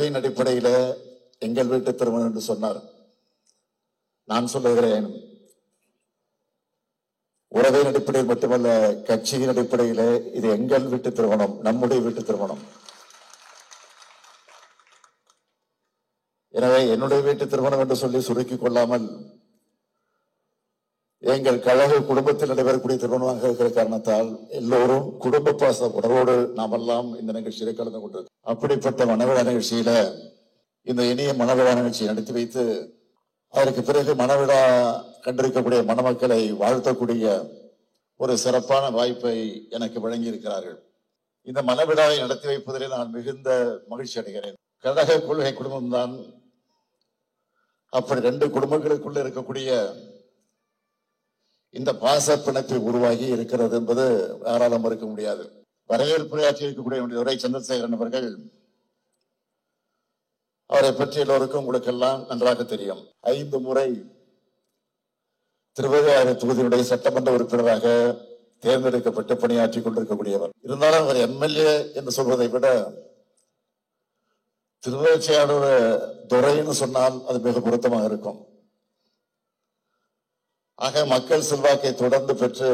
உறவின் அடிப்படையில எங்கள் வீட்டு திருமணம் என்று சொன்னார். நான் சொல்லுகிறேன், உறவின் அடிப்படையில் மட்டுமல்ல, கட்சியின் அடிப்படையில இது எங்கள் வீட்டு திருமணம், நம்முடைய வீட்டு திருமணம். எனவே என்னுடைய வீட்டு திருமணம் என்று சொல்லி சுருக்கிக் கொள்ளாமல், எங்கள் கழக குடும்பத்தில் நடைபெறக்கூடிய திருமணமாக இருக்கிற காரணத்தால் எல்லோரும் குடும்ப பாச உணர்வோடு நாம் எல்லாம் இந்த நிகழ்ச்சியில கலந்து கொண்டிருக்கோம். அப்படிப்பட்ட மணவிழா நிகழ்ச்சியில இந்த இனிய மணவிழா நிகழ்ச்சியை நடத்தி வைத்து அதற்கு பிறகு மணவிழா கண்டிருக்கக்கூடிய மணமக்களை வாழ்த்தக்கூடிய ஒரு சிறப்பான வாய்ப்பை எனக்கு வழங்கி இருக்கிறார்கள். இந்த மணவிழாவை நடத்தி வைப்பதில் நான் மிகுந்த மகிழ்ச்சி அடைகிறேன். கழக கொள்கை குடும்பம்தான் அப்படி ரெண்டு குடும்பங்களுக்குள்ள இருக்கக்கூடிய இந்த பாச பிணைப்பு உருவாகி இருக்கிறது என்பது யாராலும் மறுக்க முடியாது. வரவேற்புரையாற்றி இருக்கக்கூடிய உரை சந்திரசேகரன் அவர்கள், அவரை பற்றி எல்லோருக்கும் உங்களுக்கெல்லாம் நன்றாக தெரியும். 5 முறை திருவள்ளுவர் தொகுதியுடைய சட்டமன்ற உறுப்பினராக தேர்ந்தெடுக்கப்பட்டு பணியாற்றி கொண்டிருக்கக்கூடியவர். இருந்தாலும் அவர் எம்எல்ஏ என்று சொல்வதை விட திருவள்ளுவர் துறைன்னு சொன்னால் அது மிக பொருத்தமாக இருக்கும். ஆக மக்கள் செல்வாக்கை தொடர்ந்து பெற்று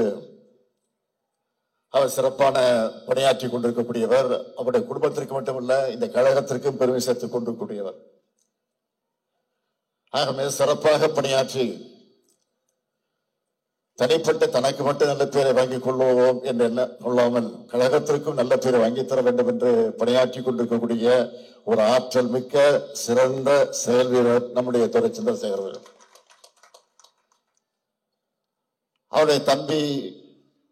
அவர் சிறப்பான பணியாற்றி கொண்டிருக்கக்கூடியவர். அவருடைய குடும்பத்திற்கு மட்டுமல்ல, இந்த கழகத்திற்கும் பெருமை சேர்த்துக் கொண்டிருக்கக்கூடியவர். ஆக மிக சிறப்பாக பணியாற்றி தனிப்பட்ட தனக்கு மட்டும் நல்ல பேரை வாங்கிக் கொள்வோம் என்று என்ன கொள்ளாமல் கழகத்திற்கும் நல்ல பேரை வாங்கித்தர வேண்டும் என்று பணியாற்றி கொண்டிருக்கக்கூடிய ஒரு ஆற்றல் மிக்க சிறந்த செயல் வீரர் நம்முடைய துரை சந்திரசேகர். அவருடைய தம்பி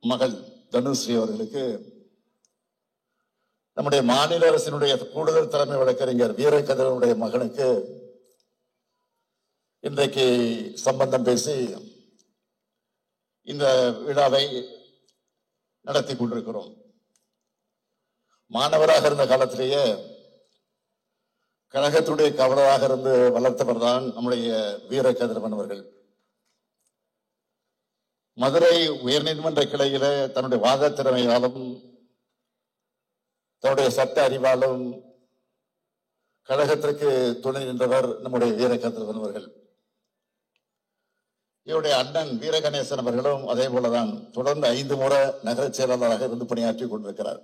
மகள் தனுஸ்ரீ அவர்களுக்கு நம்முடைய மாநில அரசினுடைய கூடுதல் தலைமை வழக்கறிஞர் வீரகதிரனுடைய மகனுக்கு இன்றைக்கு சம்பந்தம் பேசி இந்த விழாவை நடத்தி கொண்டிருக்கிறோம். மாணவராக இருந்த காலத்திலேயே கழகத்துடைய கவலராக இருந்து வளர்த்தவர் தான் நம்முடைய வீரகதிரவன் அவர்கள். மதுரை உயர்நீதிமன்ற கிளையில தன்னுடைய வாத திறமையாலும் தன்னுடைய சட்ட அறிவாலும் கழகத்திற்கு துணை நின்றவர் நம்முடைய வீரகதிரவன் அவர்கள். இவருடைய அண்ணன் வீரகணேசன் அவர்களும் அதே போலதான் தொடர்ந்து 5 முறை நகர செயலாளராக இருந்து பணியாற்றி கொண்டிருக்கிறார்.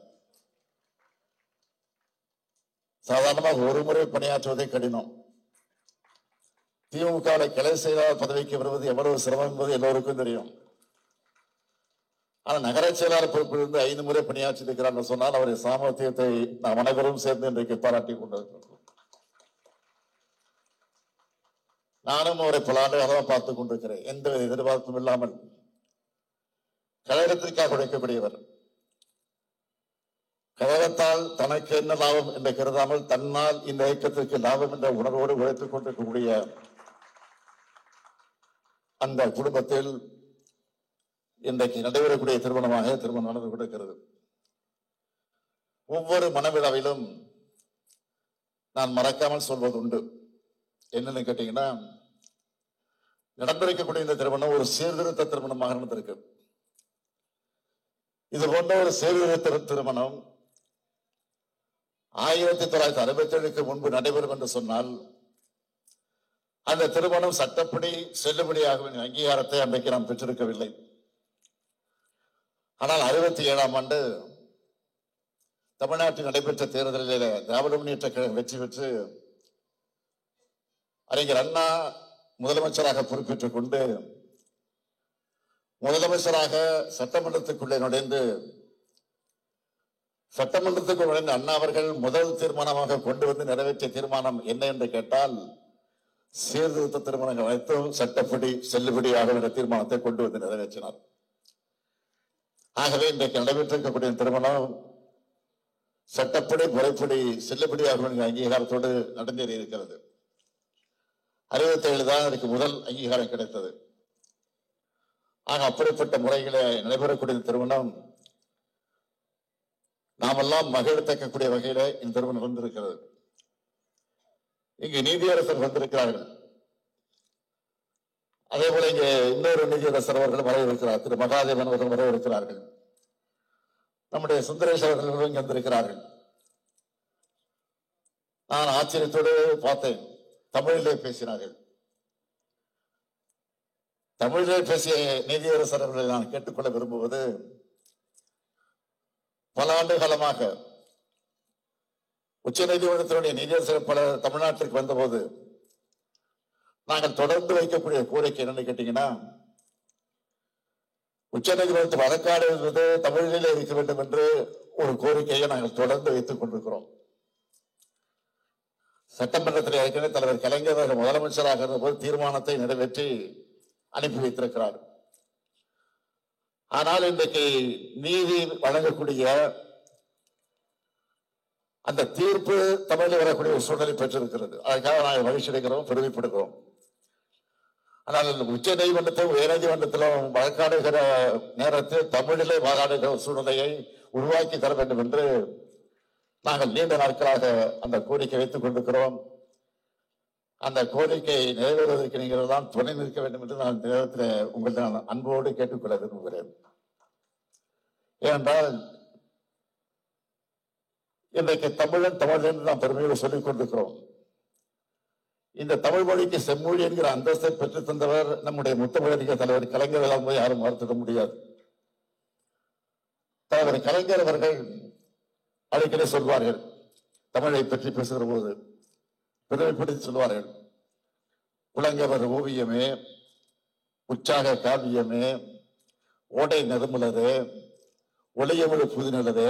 சாதாரணமாக ஒரு முறை பணியாற்றுவதே கடினம். திமுக கிளை செயலாளர் பதவிக்கு வருவது எவ்வளவு சிரமம் என்பது எல்லோருக்கும் தெரியும். ஆனா நகர செயலாளர் பொறுப்பிலிருந்து 5 முறை பணியாற்றி இருக்கிறார் சொன்னால் அவருடைய சாமர்த்தியத்தை நாம் அனைவரும் சேர்ந்து இன்றைக்கு பாராட்டி கொண்டிருக்கிறோம். நானும் அவரை பல ஆண்டுகளாக பார்த்துக் கொண்டிருக்கிறேன். எந்த எதிர்பார்ப்பும் இல்லாமல் கழகத்திற்காக உழைக்கக்கூடியவர். கழகத்தால் தனக்கு என்ன லாபம் என்று கருதாமல் தன்னால் இந்த இயக்கத்திற்கு லாபம் என்ற உணர்வோடு உழைத்துக் கொண்டிருக்கக்கூடிய அந்த குடும்பத்தில் இன்றைக்கு நடைபெறக்கூடிய திருமணமாக திருமணம் நடந்து கொண்டிருக்கிறது. ஒவ்வொரு மனவிழாவிலும் நான் மறக்காமல் சொல்வது உண்டு. என்னன்னு கேட்டீங்கன்னா, நடந்திருக்கக்கூடிய இந்த திருமணம் ஒரு சீர்திருத்த திருமணமாக நடந்திருக்கு. இது போன்ற ஒரு சீர்திருத்த திருமணம் 1967 முன்பு நடைபெறும் என்று சொன்னால் அந்த திருமணம் சட்டப்படி செல்லுபடியாக அங்கீகாரத்தை அன்றைக்கு நாம் பெற்றிருக்கவில்லை. ஆனால் 67ஆம் ஆண்டு தமிழ்நாட்டில் நடைபெற்ற தேர்தலில் திராவிட முன்னேற்ற கழகம் வெற்றி பெற்று அறிஞர் அண்ணா முதலமைச்சராக பொறுப்பேற்றுக் கொண்டு முதலமைச்சராக சட்டமன்றத்துக்குள்ளே நுழைந்து சட்டமன்றத்துக்குள் நுழைந்த அண்ணா அவர்கள் முதல் தீர்மானமாக கொண்டு வந்து நிறைவேற்றிய தீர்மானம் என்ன என்று கேட்டால், சீர்திருத்த திருமணங்கள் அனைத்தும் சட்டப்படி செல்லுபடியாக என்ற தீர்மானத்தை கொண்டு வந்து நிறைவேற்றினார். ஆகவே இன்றைக்கு நடைபெற்றிருக்கக்கூடிய திருமணம் சட்டப்படி முறைப்படி செல்லுபடியாக அங்கீகாரத்தோடு நடந்தேறி இருக்கிறது. 67 தான் அதுக்கு முதல் அங்கீகாரம் கிடைத்தது. ஆக அப்படிப்பட்ட முறைகளை நடைபெறக்கூடிய திருமணம் நாமெல்லாம் மகிழ்த்தக்கூடிய வகையில இந்த திருமணம் வந்திருக்கிறது. இங்கு நீதியரசர் வந்திருக்கிறார்கள். அதே போல இங்கே இன்னொரு நீதியரசர் அவர்கள் வர இருக்கிறார். திரு மகாதேவன் அவர்கள் வர இருக்கிறார்கள். நம்முடைய சுந்தரேஷ் அவர்களும் இங்கு வந்திருக்கிறார்கள். நான் ஆச்சரியத்தோடு பார்த்தேன். தமிழிலே பேசினார்கள். தமிழிலே பேசிய நீதியரசர் அவர்களை நான் கேட்டுக்கொள்ள விரும்புவது, பல ஆண்டு காலமாக உச்ச நீதிமன்றத்தினுடைய நீதியரசர் பல தமிழ்நாட்டிற்கு வந்தபோது நாங்கள் தொடர்ந்து வைக்கக்கூடிய கோரிக்கை என்னன்னு கேட்டீங்கன்னா, உச்ச நீதிமன்றத்தில் வழக்காடு என்பது தமிழிலே இருக்க வேண்டும் என்று ஒரு கோரிக்கையை நாங்கள் தொடர்ந்து வைத்துக் கொண்டிருக்கிறோம். சட்டமன்றத்தில் ஏற்கனவே தலைவர் கலைஞர் அவர்கள் முதலமைச்சராக இருந்தபோது தீர்மானத்தை நிறைவேற்றி அனுப்பி வைத்திருக்கிறார். ஆனால் இன்றைக்கு நீதி வழங்கக்கூடிய அந்த தீர்ப்பு தமிழில் வரக்கூடிய ஒரு சூழலை பெற்றிருக்கிறது. அதுக்காக நாங்கள் மகிழ்ச்சி அடைகிறோம், பெருமைப்படுகிறோம். ஆனால் உச்ச நீதிமன்றத்திலும் உயர் நீதிமன்றத்திலும் வழக்காடுகிற நேரத்தில் தமிழிலே வாதாடுகிற சூழ்நிலையை உருவாக்கி தர வேண்டும் என்று நாங்கள் நீண்ட நாட்களாக அந்த கோரிக்கை வைத்துக் கொண்டிருக்கிறோம். அந்த கோரிக்கை நிறைவேறுவதற்கு நீங்கள் தான் துணை நிற்க வேண்டும் என்று நான் நேரத்தில் உங்கள்கிட்ட நான் அன்போடு கேட்டுக்கொள்ள விரும்புகிறேன். ஏனென்றால் இன்றைக்கு தமிழன் என்று நாம் பெருமையோடு சொல்லிக் கொண்டிருக்கிறோம். இந்த தமிழ் மொழிக்கு செம்மொழி என்கிற அந்தஸ்தை பெற்றுத் தந்தவர் நம்முடைய முத்தமிழறிஞர் தலைவர் கலைஞர் என்பதை யாரும் மறுத்திட முடியாது. தலைவர் கலைஞர் அவர்கள் அடிக்கடி சொல்வார்கள், தமிழை பற்றி பேசுகிற போது பெருமைப்படுத்தி சொல்வார்கள், புலங்கவர் ஓவியமே, உற்சாக காவியமே, ஓடை நறுமலரே, ஒளியமிழ் புதுநிலரே,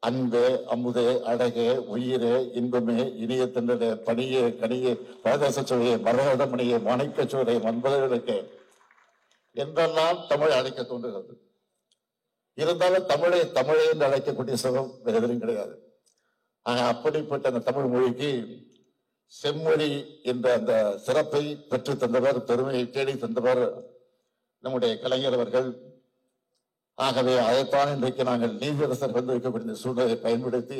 அன்பே அமுதே அழகே உயிரே இன்பமே இனிய தின்றே பணியே கனியே பரதேசச்சுவையே மரகதமணியே மாணிக்கச்சுவரே மன்பதற்கு என்றெல்லாம் தமிழ் அழைக்க தோன்றுகிறது. இருந்தாலும் தமிழை என்று அழைக்கக்கூடிய சுகம் வேறு எதிலும் கிடையாது. அப்படிப்பட்ட அந்த தமிழ் மொழிக்கு செம்மொழி என்ற அந்த சிறப்பை பெற்று தந்தவர், பெருமையை தேடி தந்தவர் நம்முடைய கலைஞர் அவர்கள். ஆகவே அதைத்தான் இன்றைக்கு நாங்கள் நீதியரசர் வந்து வைக்கக்கூடிய சூழ்நிலையை பயன்படுத்தி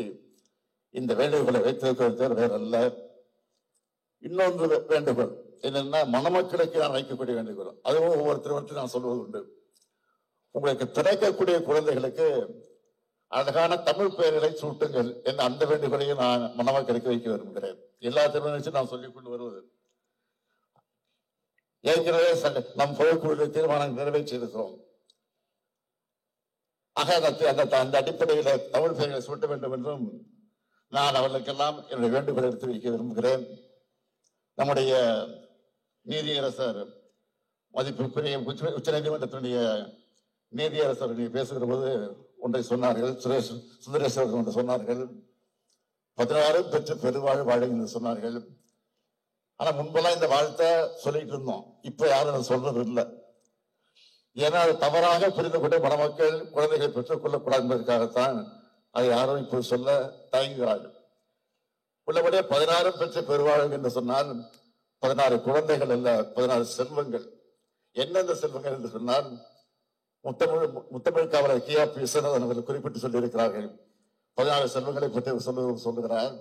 இந்த வேண்டுகோளை வைத்திருக்கிறது வேறல்ல. இன்னொன்று வேண்டுகோள் என்னன்னா, மணமக்களுக்கு நான் வைக்கக்கூடிய வேண்டுகோள், அதுவும் ஒவ்வொரு திருமணத்தையும் நான் சொல்வது உண்டு. உங்களுக்கு பிறக்கக்கூடிய குழந்தைகளுக்கு அழகான தமிழ் பெயர்களை சூட்டுங்கள் என்ற அந்த வேண்டுகோளையும் நான் மணமக்களுக்கு வைக்க விரும்புகிறேன். எல்லா திருமணத்தையும் நான் சொல்லிக் கொண்டு வருவது, ஏற்கனவே நம் பொதுக்குழு தீர்மானம் நிறைவேற்றியிருக்கிறோம். ஆக அந்த அடிப்படையில் தமிழ் பெயர்களை சூட்ட வேண்டும் என்றும் நான் அவர்களுக்கெல்லாம் என்னுடைய வேண்டுகோளை எடுத்து வைக்க விரும்புகிறேன். நம்முடைய நீதியரசர் மதிப்புக்குரிய உச்ச நீதிமன்றத்தினுடைய நீதியரசர் பேசுகிற போது ஒன்றை சொன்னார்கள், சுந்தரேஸ்வரர் ஒன்று சொன்னார்கள், 16 பெற்று பெருவாழ் வாழும் என்று சொன்னார்கள். ஆனா முன்பெல்லாம் இந்த வாழ்த்தை சொல்லிட்டு இருந்தோம், இப்ப யாரும் சொல்றது இல்லை. ஏன்னா அது தவறாக புரிந்து கொண்டு மணமக்கள் குழந்தைகளை பெற்றுக் கொள்ளக்கூடாது என்பதற்காகத்தான் அதை யாரும் இப்போ சொல்ல தயங்குகிறார்கள். உள்ளபடியே 16 பெற்று பெருவாழ் என்று சொன்னால் 16 குழந்தைகள் அல்ல, 16 செல்வங்கள். எந்தெந்த செல்வங்கள் என்று சொன்னால், முத்தமிழ் காவலர் கி.ஆர்.பி. விஸ்வநாதன் அவர்கள் குறிப்பிட்டு சொல்லி இருக்கிறார்கள். 16 செல்வங்களை பற்றி சொல்லுகிறார்.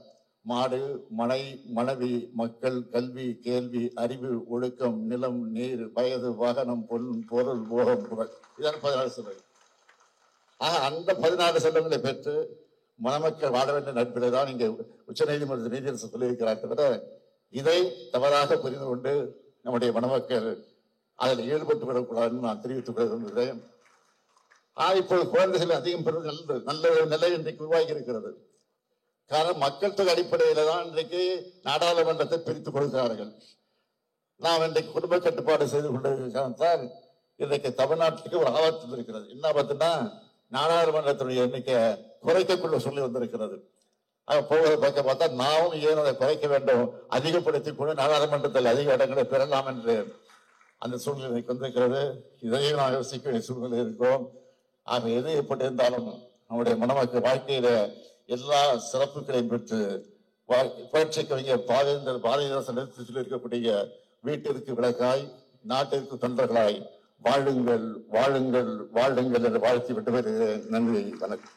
மாடு, மனை, மனைவி, மக்கள், கல்வி, கேள்வி, அறிவு, ஒழுக்கம், நிலம், நீர், வயது, வாகனம், பொருள், போகம், புகழ். இதான் 16 செல்வங்கள். அந்த 16 செல்வங்களை பெற்று மணமக்கள் வாழ வேண்டிய நட்பிலே தான் இங்கே உச்ச நீதிமன்ற நீதியரசர் சொல்லியிருக்கிறார். தவிர இதை தவறாக புரிந்து கொண்டு நம்முடைய மணமக்கள் அதில் ஈடுபட்டு விடக்கூடாதுன்னு நான் தெரிவித்துக் கொள்ள விரும்புகிறேன். இப்போது குழந்தைகள் அதிகம் பெறுவது நல்ல நிலை இன்றைக்கு உருவாகி இருக்கிறது. காரணம், மக்கள் தொகை அடிப்படையில தான் இன்றைக்கு நாடாளுமன்றத்தை பிரித்துக் கொடுக்கிறார்கள். நாம் இன்றைக்கு குடும்ப கட்டுப்பாடு செய்து கொண்டிருக்கிறால் இன்றைக்கு தமிழ்நாட்டுக்கு ஒரு ஆபத்து இருக்கிறது. என்ன ஆபத்துன்னா, நாடாளுமன்றத்தினுடைய எண்ணிக்கை குறைக்கக்குள்ள சொல்லி வந்திருக்கிறது. போவதை பார்க்க பார்த்தா நாமும் ஏன் அதை குறைக்க வேண்டும், அதிகப்படுத்திக் கொண்டு நாடாளுமன்றத்தில் அதிக இடங்களை பெறலாம் என்று அந்த சூழ்நிலை வந்திருக்கிறது. இதையும் நான் யோசிக்க வேண்டிய சூழ்நிலை இருக்கிறோம். ஆக எது எப்படி இருந்தாலும் நம்முடைய மணமக்கள் வாழ்க்கையில எல்லா சிறப்புகளையும் பெற்று புரட்சி கவிஞர் பாரதிதாசன் இருக்கக்கூடிய வீட்டிற்கு விளக்காய், நாட்டிற்கு தொண்டர்களாய் வாழுங்கள் வாழுங்கள் வாழுங்கள் என்று வாழ்த்தி விட்டு வருகிறேன். நன்றி, வணக்கம்.